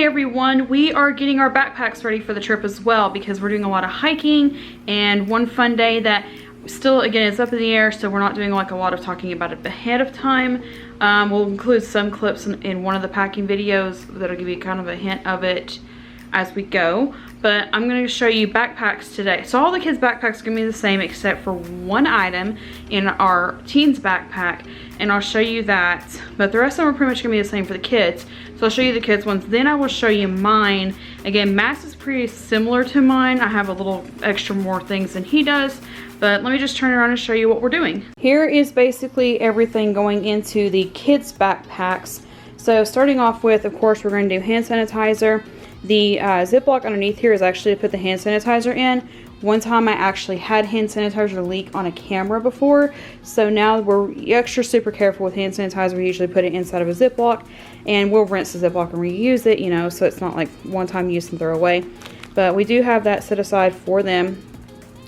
everyone, we are getting our backpacks ready for the trip as well because we're doing a lot of hiking, and one fun day that still, again, it's up in the air, so we're not doing like a lot of talking about it ahead of time. We'll include some clips in one of the packing videos that'll give you kind of a hint of it as we go, but I'm going to show you backpacks today. So all the kids' backpacks are going to be the same except for one item in our teens backpack, and I'll show you that, but the rest of them are pretty much going to be the same for the kids. So I'll show you the kids ones, then I will show you mine. Again, Matt's is pretty similar to mine. I have a little extra more things than he does, but let me just turn around and show you what we're doing. Here is basically everything going into the kids' backpacks. So starting off with, of course, we're going to do hand sanitizer. The Ziploc underneath here is actually to put the hand sanitizer in. One time I actually had hand sanitizer leak on a camera before, so now we're extra super careful with hand sanitizer. We usually put it inside of a Ziploc, and we'll rinse the Ziploc and reuse it, you know, so it's not like one-time use and throw away. But we do have that set aside for them.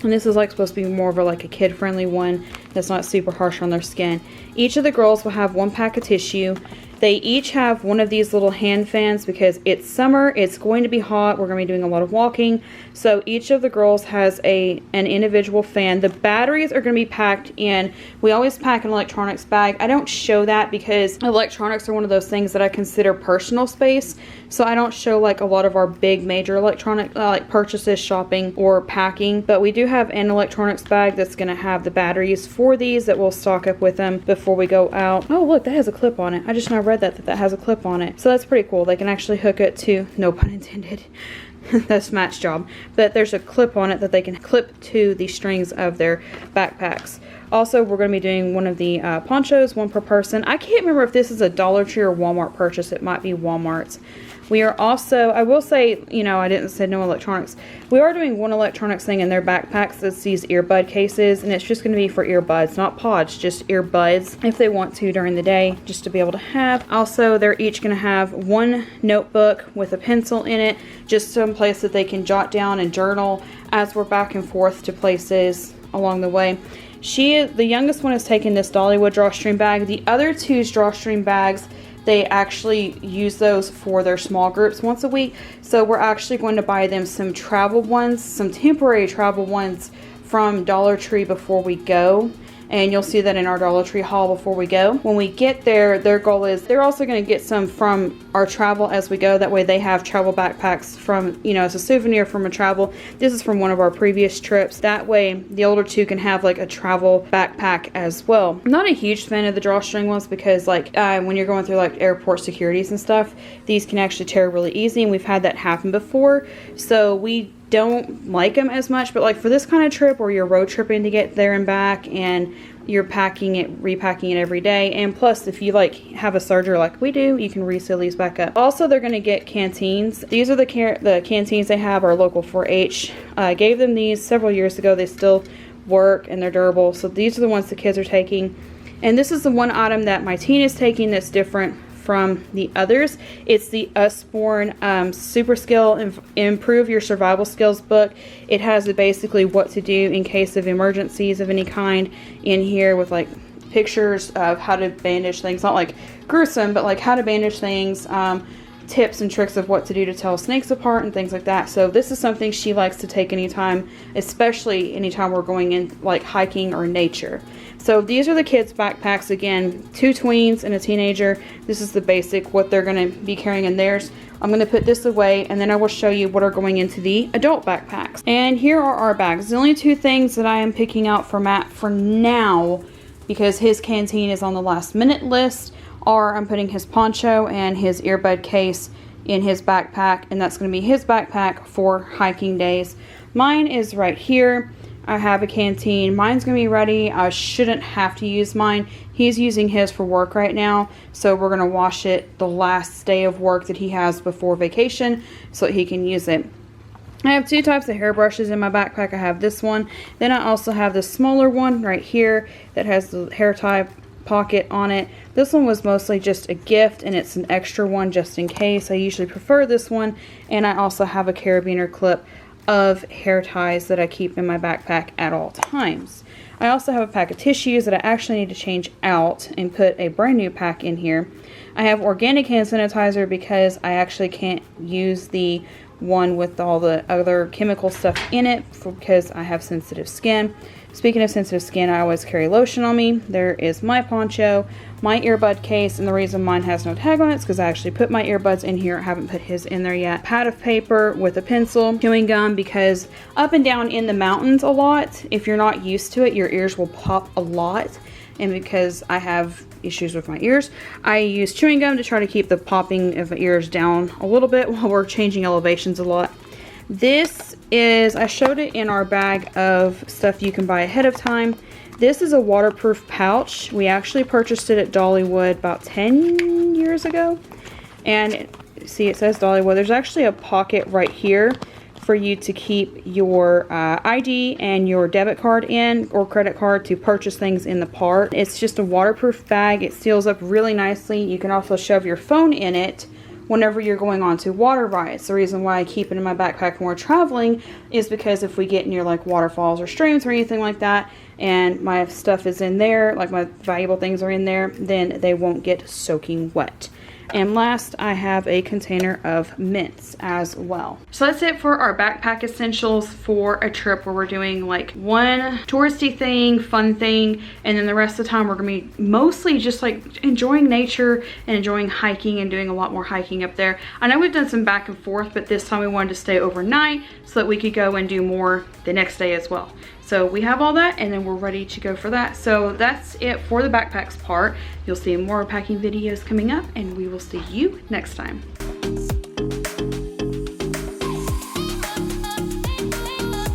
And this is like supposed to be more of a kid-friendly one that's not super harsh on their skin. Each of the girls will have one pack of tissue. They each have one of these little hand fans because it's summer, it's going to be hot, we're going to be doing a lot of walking. So each of the girls has an individual fan. The batteries are going to be packed in, we always pack an electronics bag. I don't show that because electronics are one of those things that I consider personal space. So I don't show like a lot of our big major electronic purchases, shopping, or packing. But we do have an electronics bag that's going to have the batteries for these that we'll stock up with them before we go out. Oh look, that has a clip on it. I just now read that has a clip on it. So that's pretty cool. They can actually hook it to, no pun intended, that's Matt's job, but there's a clip on it that they can clip to the strings of their backpacks. Also, we're going to be doing one of the ponchos, one per person. I can't remember if this is a Dollar Tree or Walmart purchase. It might be Walmart's. We are also, I will say, you know, I didn't say no electronics. We are doing one electronics thing in their backpacks. That's these earbud cases, and it's just going to be for earbuds, not pods, just earbuds if they want to during the day, just to be able to have. Also, they're each going to have one notebook with a pencil in it, just some place that they can jot down and journal as we're back and forth to places along the way. The youngest one is taking this Dollywood drawstring bag. The other two's drawstring bags, they actually use those for their small groups once a week. So we're actually going to buy them some travel ones, some temporary travel ones from Dollar Tree before we go. And you'll see that in our Dollar Tree haul before we go. When we get there, their goal is they're also going to get some from our travel as we go. That way they have travel backpacks from, you know, as a souvenir from a travel. This is from one of our previous trips. That way the older two can have like a travel backpack as well. I'm not a huge fan of the drawstring ones because when you're going through like airport securities and stuff, these can actually tear really easy, and we've had that happen before. So we don't like them as much, but like for this kind of trip where you're road tripping to get there and back and you're packing it, repacking it every day, and plus if you like have a surgery like we do, you can reseal these back up. Also, they're going to get canteens. These are the canteens they have. Our local 4-H gave them these several years ago. They still work and they're durable, so these are the ones the kids are taking. And this is the one item that my teen is taking that's different from the others. It's the Usborne Super Skill Improve Your Survival Skills book. It has basically what to do in case of emergencies of any kind in here, with like pictures of how to bandage things, not like gruesome, but like how to bandage things, tips and tricks of what to do to tell snakes apart and things like that. So this is something she likes to take anytime, especially anytime we're going in like hiking or nature. So these are the kids' backpacks. Again, 2 tweens and a teenager. This is the basic, what they're going to be carrying in theirs. I'm going to put this away, and then I will show you what are going into the adult backpacks. And here are our bags. The only 2 things that I am picking out for Matt for now, because his canteen is on the last minute list, are I'm putting his poncho and his earbud case in his backpack, and that's going to be his backpack for hiking days. Mine is right here. I have a canteen. Mine's going to be ready. I shouldn't have to use mine. He's using his for work right now, so we're going to wash it the last day of work that he has before vacation so that he can use it. I have 2 types of hairbrushes in my backpack. I have this one. Then I also have this smaller one right here that has the hair tie pocket on it. This one was mostly just a gift, and it's an extra one just in case. I usually prefer this one, and I also have a carabiner clip of hair ties that I keep in my backpack at all times. I also have a pack of tissues that I actually need to change out and put a brand new pack in here. I have organic hand sanitizer because I actually can't use the one with all the other chemical stuff in it because I have sensitive skin. Speaking of sensitive skin, I always carry lotion on me. There is my poncho, my earbud case, and the reason mine has no tag on it is because I actually put my earbuds in here. I haven't put his in there yet. Pad of paper with a pencil, chewing gum, because up and down in the mountains a lot, if you're not used to it, your ears will pop a lot. And because I have issues with my ears, I use chewing gum to try to keep the popping of the ears down a little bit while we're changing elevations a lot. This is, I showed it in our bag of stuff you can buy ahead of time. This is a waterproof pouch. We actually purchased it at Dollywood about 10 years ago. And see, it says Dollywood. There's actually a pocket right here for you to keep your ID and your debit card in, or credit card, to purchase things in the park. It's just a waterproof bag. It seals up really nicely. You can also shove your phone in it whenever you're going on to water rides. The reason why I keep it in my backpack when we're traveling is because if we get near like waterfalls or streams or anything like that, and my stuff is in there, like my valuable things are in there, then they won't get soaking wet. And last, I have a container of mints as well. So that's it for our backpack essentials for a trip where we're doing like one touristy thing, fun thing, and then the rest of the time we're gonna be mostly just like enjoying nature and enjoying hiking and doing a lot more hiking up there. I know we've done some back and forth, but this time we wanted to stay overnight so that we could go and do more the next day as well. So we have all that, and then we're ready to go for that. So that's it for the backpacks part. You'll see more packing videos coming up, and we will see you next time.